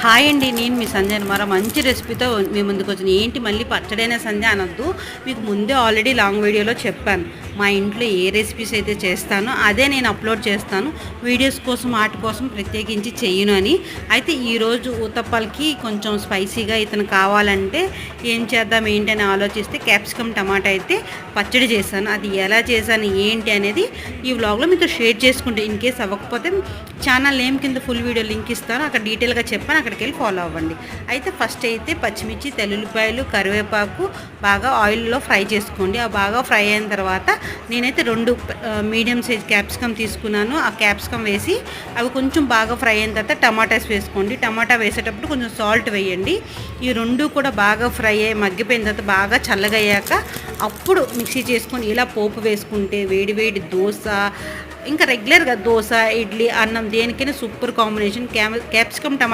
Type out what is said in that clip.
Hi అండి, నేను మీ సంధ్య మరో మంచి రెసిపీతో మీ ముందుకు వచ్చిన. ఏంటి మళ్ళీ పచ్చడైన సంధ్య అనొద్దు, మీకు ముందే ఆల్రెడీ లాంగ్ వీడియోలో చెప్పాను. మా ఇంట్లో ఏ రెసిపీస్ అయితే చేస్తానో అదే నేను అప్లోడ్ చేస్తాను. వీడియోస్ కోసం వాటి కోసం ప్రత్యేకించి చెయ్యను అని. అయితే ఈరోజు ఊతప్పలకి కొంచెం స్పైసీగా ఇతను కావాలంటే ఏం చేద్దాం ఏంటి అని ఆలోచిస్తే క్యాప్సికమ్ టమాటా అయితే పచ్చడి చేశాను. అది ఎలా చేశాను ఏంటి అనేది ఈ వ్లాగ్లో మీతో షేర్ చేసుకుంటే, ఇన్ కేస్ అవ్వకపోతే ఛానల్ నేమ్ కింద ఫుల్ వీడియో లింక్ ఇస్తాను, అక్కడ డీటెయిల్గా చెప్పాను, అక్కడికి వెళ్ళి ఫాలో అవ్వండి. అయితే ఫస్ట్ అయితే పచ్చిమిర్చి, తెల్లుల్లిపాయలు, కరివేపాకు బాగా ఆయిల్లో ఫ్రై చేసుకోండి. ఆ బాగా ఫ్రై అయిన తర్వాత నేనైతే 2 మీడియం సైజ్ క్యాప్సికమ్ తీసుకున్నాను. ఆ క్యాప్సికమ్ వేసి అవి కొంచెం బాగా ఫ్రై అయిన తర్వాత టమాటాస్ వేసుకోండి. టమాటా వేసేటప్పుడు కొంచెం సాల్ట్ వేయండి. ఈ 2 కూడా బాగా ఫ్రై అయ్యి మగ్గిపోయిన తర్వాత బాగా చల్లగా అయ్యాక అప్పుడు మిక్సీ చేసుకొని ఇలా పోపు వేసుకుంటే వేడి వేడి దోశ, ఇంకా రెగ్యులర్గా దోశ, ఇడ్లీ, అన్నం దేనికైనా సూపర్ కాంబినేషన్. క్యాప్సికమ్ టమాటా